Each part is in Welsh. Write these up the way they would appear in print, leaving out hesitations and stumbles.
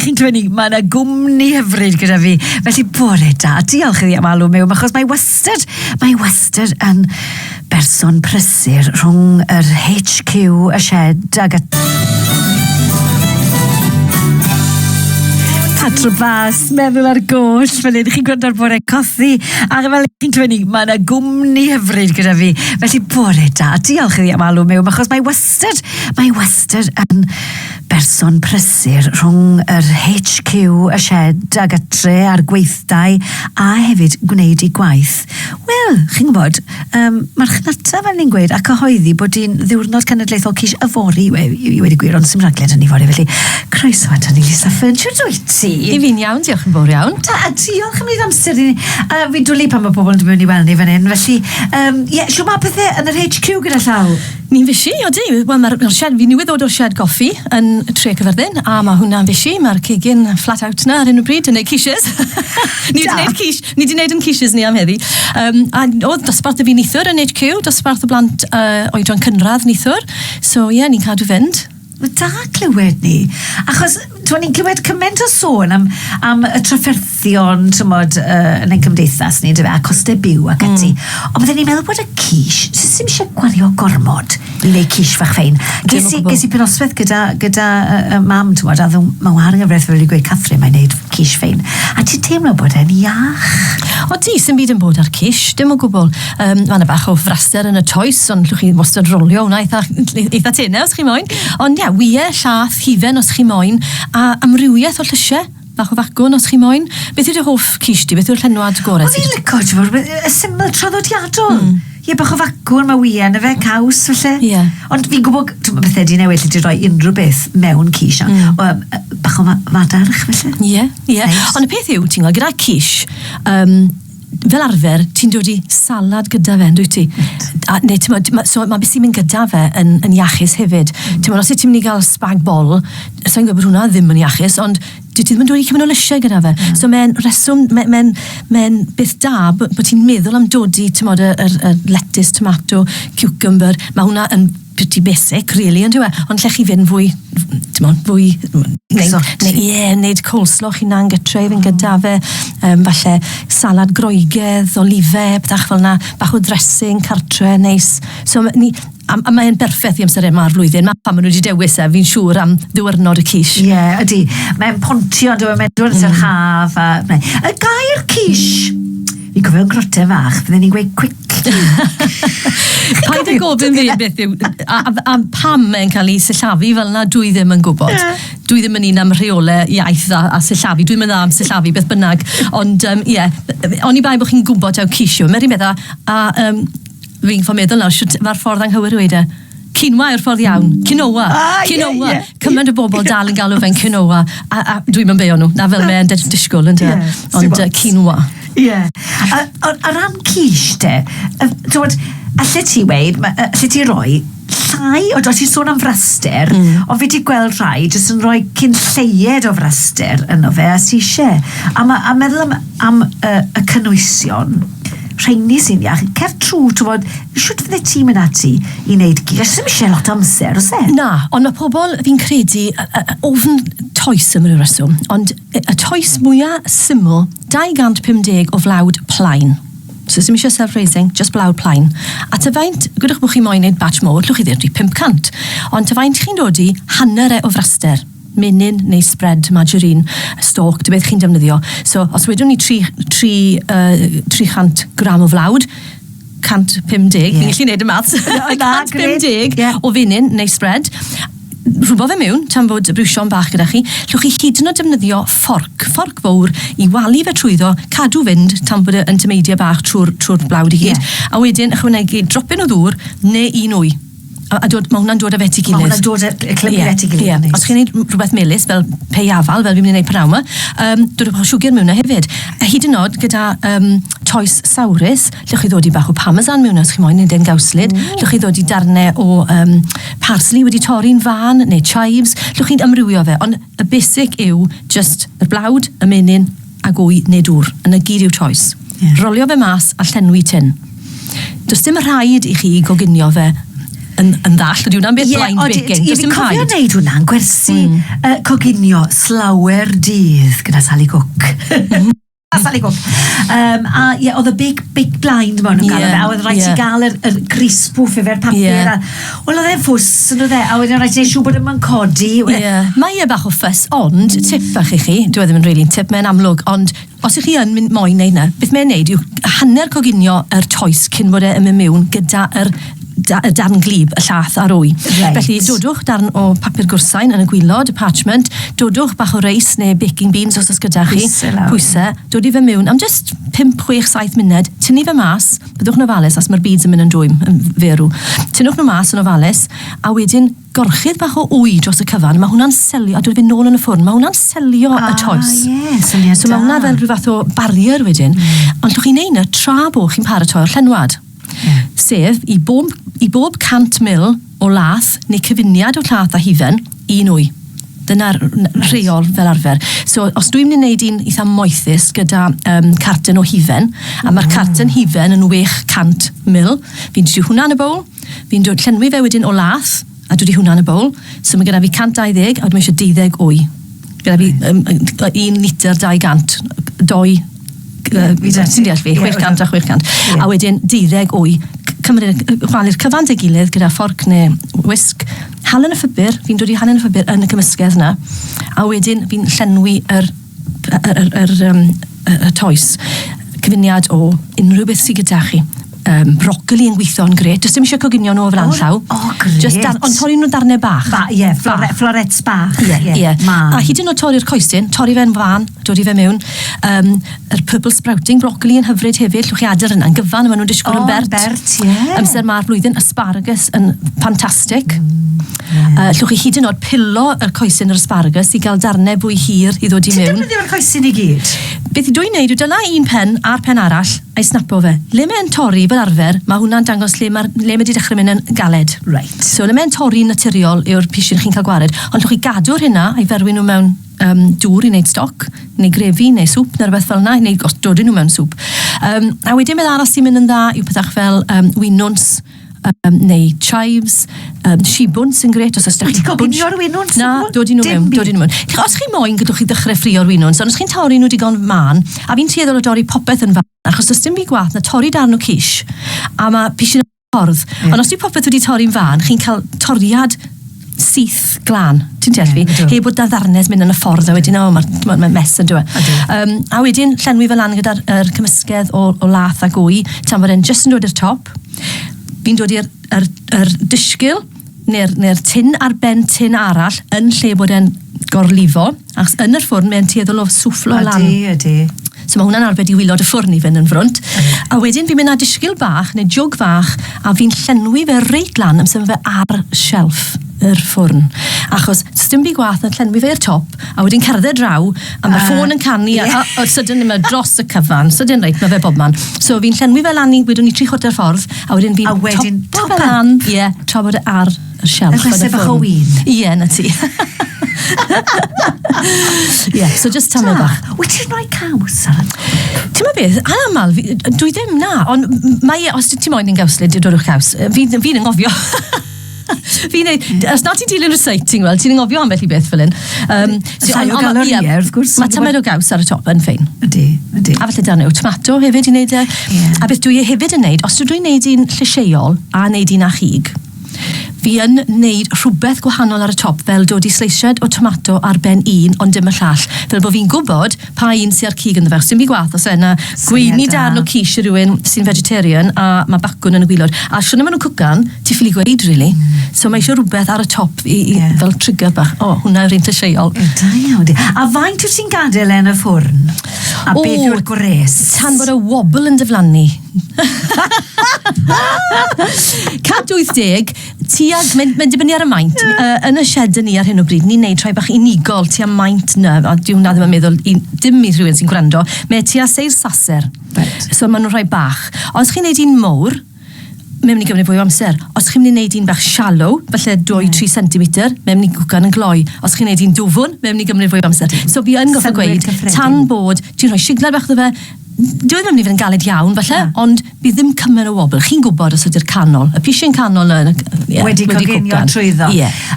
chi'n clywed ni, mae yna gwmni hyfryd gyda fi. Felly bore da, diolch iddi am alw mewn, achos mae wastad yn berson prysur rhwng yr HQ, y Sied ag Patro Bas, meddwl ar goll, fel hyn, chi'n gwrando ar bore Cothi, a fel chi'n clywed ni, mae yna gwmni hyfryd gyda fi. Felly bore da, diolch iddi am alw mewn, achos mae wastad yn berson prysur rhwng yr HQ, y Sied ag atre a'r gweithdai, a hefyd gwneud ei gwaith. Wel, chi'n gwybod, marchnata fel ni'n gweud, a cyhoeddi bod hi'n ddiwrnod cenedlaethol Quiche yfori, i wedi gwir, ond sy'n rhagled yn ei fori, felly croeso at ni, Lisa Fearn, siwr dwi ti? I fi'n iawn, diolch yn fawr iawn. A diolch am wneud amser i ni. Fi'n dwlu pan mae pobl yn dod mewn i weld ni fan hyn, felly, siw mae pethau yn yr HQ gyda llaw? Ni'n fysi, odi. Wel, fi newydd ddod o'r Sied Goffi yn Tre Cyfyrddin, a mae hwnna'n fysi. Mae'r cegin flat out na ar unrhyw bryd yn neud quiches. Ni wedi gwneud yn quiches ni am heddi. A oedd dosbarth y fi nithwr yn HQ, dosbarth o blant oedran cynradd nithwr. So, ie, ni'n cadw fynd. Da clywed ni. Achos, ni'n clywed cymaint o sôn am y trafferthion, yn ein cymdeithas ni, a costau byw ac ati. Ond byddwn ni'n meddwl bod y quiche, sy'n ddim eisiau gwario gormod i wneud quiche fach fein. Ges i penoswaith gyda mam, a mae war yn gyfraith fel i gweud Catherine mae'n neud quiche fein. A ti'n teimlo bod e'n iach? O ti, sy'n byd yn bod ar quiche, dim o gwbl. Mae yna bach o fraster yn y toes, ond llwch chi wastad rolio hwnna eitha tenau os chi moyn. Ond ie, wyau, llath, hifen os chi moyn, a amrywiaeth o llysiau, bach o fagwn os chi moyn. Beth yw'r hoff quiche di? Beth yw'r llenwad gorau? O fi'n licio, y syml traddodiadol. Ie, bach o fagwn, mae wyau na fe, caws, felly. Ie. Ond fi'n gwybod, bethau di newid lle di roi unrhyw beth mewn quiche. Bach o fadarch, felly. Ie. Ond y peth yw, ti'n gwybod, gyda quiche, fel arfer, ti'n dod i salad gyda fe, dwi ti? So mae beth sy'n mynd gyda fe yn iachus hefyd. Ti'n gwybod, os ti'n mynd i gael spag bol, sa'n gwybod hwnna ddim yn iachus, ond dwi ti ddim yn dod i cymryd o lysiau gyda fe. So mae'n reswm, mae'n beth da bod ti'n meddwl am dodi, ti'n gwybod, y lettuce, tomato, cucumber, mae hwnna yn pretty basic, really, yn dweud, ond lle chi fynd fwy, neud coleslaw chi'n gytre, fy'n gyda fe, falle salad groegedd, olifau, bethach fel na, bach o dressing, cartre, neis. So, a mae'n berffaith i amser yma'r flwyddyn. Mae pan maen nhw wedi dewis fi'n siŵr am ddiwrnod y quiche. Ie, ydy. Mae'n pontio, mae'n dod yr haf. Y gair quiche, fi'n gofio yn grotau fach, fydden ni'n gweud quick. Paid y gofyn fi beth yw, a pam mae'n cael ei sillafu fel na dwi ddim yn gwybod. Dwi ddim yn un am rheolau iaith a sillafu, dwi'n mynd am sillafu beth bynnag. Ond ie, oni bai bod chi'n gwybod aw quiche. Mae'n rhaid meddwl, a fi'n ffordd meddwl nawr, mae'r ffordd anghywir wedi. Quinoa yw'r ffordd iawn. Quinoa. Cymaint o bobl dal yn galw fe'n quinoa. A dwi'n mynd beo nhw. Na fel mae'n disgwyl yn dweud. Ond quinoa. Ie. O ran quiche te, allet ti weid, allet ti roi llai, o do ti sôn am fraster, o fi ti gweld rhai, jyst yn rhoi cyn lleied o fraster yno fe, a si eisiau. A meddwl am y cynwysion, rheini sy'n iach, cer trw, ti'n siwt fydde ti'n mynd ati i wneud quiche, sy'n eisiau lot amser, os e? Na, ond mae pobl fi'n credu ofn toes am ryw reswm, ond y toes mwyaf syml, 250 o flawd plaen. So sy'n eisiau self-raising, just blawd plaen. A tyfaint, gwydwch bod chi moyn wneud batch mode, llwch chi ddweud 500. Ond tyfaint chi'n dod i hanner o fraster. Menyn neu spread, margarine, stalk, dy beth chi'n defnyddio. So, os wedwn ni 300 gram o flawd, 150, ni'n gallu neud y maths, 150 o fenyn neu spread, rhwbo fe mewn, tan fod brwsio'n bach gyda chi, llwch chi hyd yn oed defnyddio fforc fawr i walu fe trwyddo, cadw fynd tan bod yn tymeidio bach trwy'r blawd i gyd, a wedyn ychwanegu dropyn o ddŵr neu un wy. A mae hwnna'n dod â fet i gilydd. Mae hwnna'n dod â clymu fet i gilydd. Os chi'n gwneud rhywbeth melys, fel peiafal, fel fi'n mynd i wneud pnawn dod â siwgr mewn hefyd. A hyd yn oed gyda toes sawrus, llwch chi ddod i bach o parmesan mewn os chi'n moyn neu den gawslid, llwch chi ddod i darnau o parsley wedi torri'n fan, neu chives, llwch chi'n amrywio fe. Ond y basic yw just y blawd, y menyn, a gwy neu dŵr. Yn y gyd yw toes. Rolio fe mas a llenwi tin. Does dim rhaid i chi goginio fe yn ddall, ydy hwnna'n beth blind baking. Fi'n cofio wneud hwnna'n gwersi coginio slawer dydd gyda Sally Cook. Sally Cook. Oedd y big blind ma'n nhw'n gael fe, a oedd rhaid i gael y grisbwff efo'r papur. Wel, oedd e'n ffws, a wedyn rhaid i neud siw bod yma'n codi. Mae bach o ffys, ond tip bach i chi, dwi ddim yn really tip, mae'n amlwg, ond os ych chi yn mynd moyn neud na, beth mae'n neud yw hanner coginio yr toes cyn bod e'n mynd mewn gyda y darn glib, y llath a'r wy. Felly, dodwch darn o papur gwrsain yn y gwylod, y parchment, dodwch bach o reis neu baking beans os oes gyda chi, pwysau, dod i fe mewn am just 5, 6, 7 munud, tynnu fe mas, byddwch yn ofalus, as mae'r beads yn mynd yn dwym, yn ferw. Tynnwch nhw mas yn ofalus, a wedyn gorchydd bach o wy dros y cyfan, mae hwnna'n selio, a dod fe nôl yn y ffwrn, mae hwnna'n selio y toes. So mae hwnna fel rhyw fath o barrier wedyn, ond llwch chi'n neud na tra bo chi'n paratoi'r llenwad. Sef, i bob 100 ml o lath neu cyfuniad o llath a hufen, 1 wy. Dyna'r rheol fel arfer. So, os dwi'n mynd i wneud un eitha moethus gyda carten o hufen, a mae'r carten hufen yn 600 ml, fi'n dod hwnna yn y bowl, fi'n dod llenwi fe wedyn o lath, a dod i hwnna yn y bowl, so mae gyda fi 120, a dwi'n eisiau 12 wy. Gyda fi 1 litr 200, 2 sy'n deall fi, 600 a 600. A wedyn 12 wy, chwalu'r cyfan dy gilydd gyda fforc neu wisg, halen y ffibr, fi'n dod i halen y ffibr yn y cymysgedd yna, a wedyn fi'n llenwi y toes, cyfuniad o unrhyw beth sydd gyda chi. Broccoli yn gweithio'n gret. Just ddim eisiau coginio nhw o flan llaw. Gret. Ond torri nhw'n darnau bach. Florets bach. A hyd yn oed torri'r coesyn, torri fe'n fan, dod i fe mewn. Yr purple sprouting, broccoli yn hyfryd hefyd, llwch chi adar yna, yn gyfan, maen nhw'n disgwyl yn bert. Amser ma'r blwyddyn, asparagus yn ffantastig. Llwch chi hyd yn oed pilo yr coesyn yr asparagus i gael darnau fwy hir i ddod i mewn. Ti'n defnyddio'r coesyn i gyd? Beth i dwi'n neud, yw dyna un pen a'r pen arall, a'i snapo fe. Le mae'n torri fel arfer, mae hwnna'n dangos le mae wedi dechrau mynd yn galed. So le mae'n torri naturiol yw'r pisyn chi'n cael gwared. Ond llwch chi gadw'r hynna a'i ferwi nhw mewn dŵr i wneud stoc, neu grefi, neu swp, neu rhywbeth fel yna, neu dod nhw mewn swp. A wedyn beth arall sy'n mynd yn dda yw pethach fel winwns, neu chives, shibwns yn gret, os ydych chi'n coginio'r winwns? Na, dod i nhw mewn. Os chi moyn, gydwch chi ddechrau ffrio'r winwns, ond os chi'n torri nhw digon man, a fi'n tueddol o dorri popeth yn fan, achos os dim byd gwath na torri darn o quiche, a mae pisyn yn ffordd. Ond os di popeth wedi torri'n fan, chi'n cael toriad syth glan, ti'n deall fi? Heb bod da ddarnes mynd yn y ffordd, a wedyn, mae'n mes yn dweud. A wedyn, llenwi fel lan gyda'r cymysgedd o lath a gwy, tan bod e'n just yn dod i'r top. Fi'n dod i'r disgyl, neu'r tin ar ben tin arall, yn lle bod e'n gorlifo, achos yn yr ffwrn mae'n tueddol o swfflo lan. So mae hwnna'n arbed i wylod y ffwrn i fynd yn ffrwnt. A wedyn fi'n mynd â disgyl bach, neu jwg bach, a fi'n llenwi fe reit lan, am sefyll fe ar shelf yr ffwrn. Achos, dim byd gwath yn llenwi fe i'r top, a wedyn cerdded draw, a mae'r ffôn yn canu, a sydyn yma dros y cyfan, sydyn reit, mae fe bobman. So fi'n llenwi fe lan i, wedyn ni 3/4 ffordd, a wedyn fi'n top fe lan, tra bod e ar y shelf. Yn glasau bach o wyn. Ie, na ti. So just tam bach. Wyt ti'n rhoi caws ar y? Ti'n ma beth, anamal, dwi ddim na, ond os ti'n moyn yn gawslid, dwi'n dod o'ch caws, fi'n yngofio. Os na ti'n dilyn reciting, wel, ti'n yngofio ambell i beth fel un. Llai o galorie, wrth gwrs. Mae tamed o gaws ar y top yn ffein. Ydy. A felly dan o tomato hefyd i wneud e. A beth dwi hefyd yn wneud, os dwi'n wneud un llysieuol a wneud un a chig, fi yn wneud rhywbeth gwahanol ar y top, fel dod i sleisiad o tomato ar ben un, ond dim y llall. Fel bod fi'n gwybod pa un sy'n ar cig yn dda. Dim byd gwath, os yna gweini darn o quiche rhywun sy'n vegetarian, a mae bacwn yn y gwylod. A siwr na maen nhw'n cwcan, ti'n ffili gweud, really. So mae eisiau rhywbeth ar y top fel trigger bach. Hwna yw'r un llysieuol. A faint wyt ti'n gadael yn y ffwrn? A beth yw'r gwres? Tan bod y wobl yn diflannu. 180, mae'n dibynnu ar y maint. Yn y shed ni ar hyn o bryd, ni'n neud rhai bach unigol tua maint na, a dwi'n na ddim yn meddwl, dim i rhywun sy'n gwrando, mae tua seir saser. So maen nhw'n rhai bach. Os chi'n neud un mowr, mae'n mynd i gymryd fwy o amser. Os chi'n mynd i wneud un bach shallow, falle 2-3 cm, mae'n mynd i gwcan yn gloi. Os chi'n wneud un dwfwn, mae'n mynd i gymryd fwy o amser. So fi yn goffa gweud, tan bod, ti'n rhoi siglad bach ddo fe, Dwi ddim yn mynd i fod yn galed iawn, falle, ond bydd ddim cymaint o wobl. Chi'n gwybod os ydy'r canol. Y pisie'n canol wedi coginio trwyddo.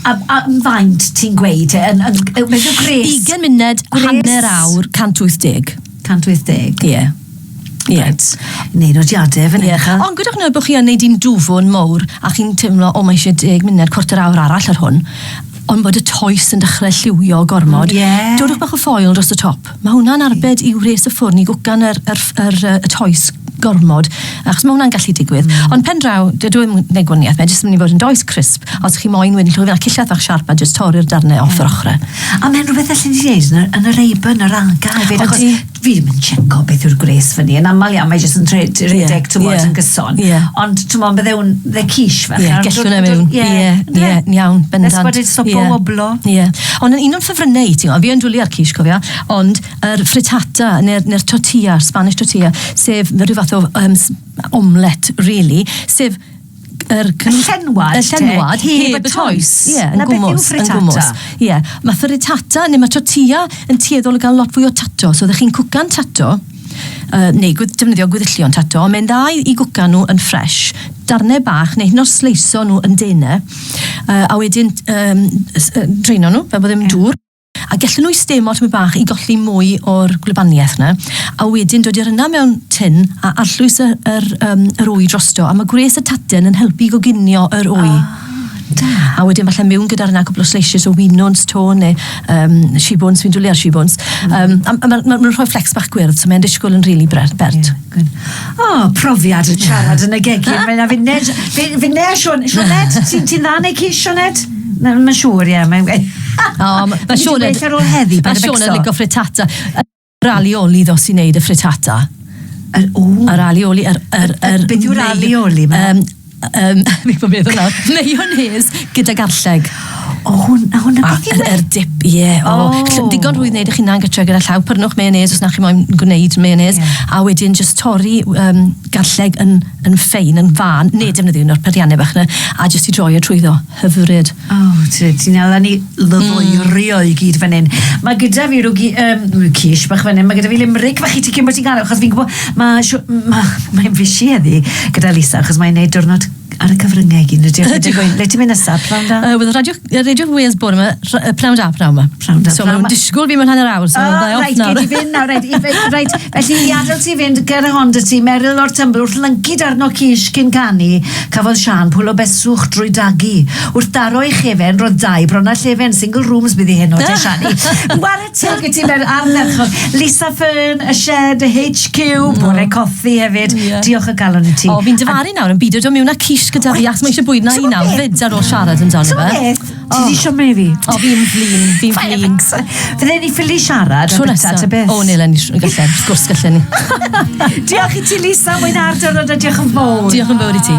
A faint ti'n gweud? Mae'n gres? 20 munud, hanner awr, 180. 180? Ie. Neud nodiadau fan hyn. Ond gwydwch nhw bod chi yn neud un dwfwn mowr a chi'n teimlo, mae eisiau 10 munud, quarter awr arall ar hwn. Ond bod y toes yn dechrau lliwio gormod. Dodwch bach o ffoil dros y top. Mae hwnna'n arbed i wres y ffwrn i gwcan y toes gormod. Achos mae hwnna'n gallu digwydd. Ond pen draw, dwi'n neud gwaniaeth, mae jyst yn mynd i fod yn does crisp. Os chi moyn wedyn llwyd fel cillad fach siarp a jyst torri'r darnau off yr ochrau. A mae'n rhywbeth allan i ddeud yn yr eibon, yr anga. Achos fi ddim yn checo beth yw'r gres fyny. Yn aml iawn, mae jyst yn redeg tywod yn gyson. Ond ti'n bydde hwn, dde quiche fach. Gellwn e mewn. Iawn, bendant. Nes bod e'n stopo woblo. Ond yn un o'n ffefrynnau, fi yn dwlu ar quiche, cofia, ond yr frittata, neu'r tortilla, Spanish tortilla, sef rhyw fath o omlet, really, sef y llenwad heb y toes. Yn gwmws. Mae frittata, neu mae tortilla yn tueddol o gael lot fwy o tato, so ddech chi'n cwcan tato, neu defnyddio gwyddillion tato, ond mae'n dda i gwcan nhw yn ffresh, darnau bach, neu hyn o'r sleiso nhw yn denau, a wedyn dreino nhw, fel bod ddim dŵr, a gallwn nhw i stemo tymi bach i golli mwy o'r gwlybaniaeth yna, a wedyn dod i'r yna mewn tin a arllwys yr wy drosto, a mae gwres y taten yn helpu i goginio yr wy. A wedyn falle mewn gyda'r yna cwbl o sleisius o winons to, neu shibons, fi'n dwlu ar shibons. Mae'n rhoi flex bach gwyrdd, so mae'n disgwyl yn rili bert. Profiad y siarad yn y gegin. Fi'n Sioned, ti'n dda neu cis, Sioned? Mae'n siŵr, Mae Sioned yn ligo frittata. Yr alioli ddo sy'n neud y frittata. Yr alioli, beth yw'r alioli? Fi'n bod beth hwnna. Mayonnaise gyda garlleg. Hwna beth yw'r dip, digon rwy'n neud eich hunan gytra gyda llaw, pyrnwch mayonnaise os na chi moyn gwneud mayonnaise, a wedyn just torri garlleg yn ffein, yn fan, neu defnyddio nhw'r periannau bach na, a just i droi y trwyddo, hyfryd. Ti'n ala ni lyfoerio i gyd fan hyn. Mae gyda fi rhyw quiche bach fan hyn, mae gyda fi limerick fach i ti cyn bod ti'n gael, achos fi'n gwybod, mae'n fysi heddi gyda Lisa, achos mae'n neud diwrnod ar y cyfryngau gyd. Le ti'n mynd nesaf, prawn da? Wedd Radio Wales bore yma, prawn da. So mae'n disgwyl fi mewn hanner awr. Reit, gyd i fynd nawr. Reit, felly i adael ti fynd ger y Honda ti, Meryl o'r Tymbyl, wrth lyngyd arno quiche cyn canu, cafodd Sian pwylo beswch drwy dagu. Wrth daro ei chefen, roedd 2 brona llefen, single rooms bydd i heno, te Siani. Wara teg i ti mewn arnerchol. Lisa Fearn, y Sied, y HQ, bore Cothi hefyd. Diolch o galon i ti. Fi'n dyfaru nawr yn byd o mewn a quiche gyda fi, achos mae eisiau bwyd na i nawr, fyd ar ôl siarad yn dan fe. Ti di siomau fi? Fi'n flin. Fydde ni ffili siarad a bita ty beth? Neu gwrs gallen ni. Diolch i ti Lisa, mwyn ar diwrnod a diolch yn fawr. Diolch yn fawr i ti.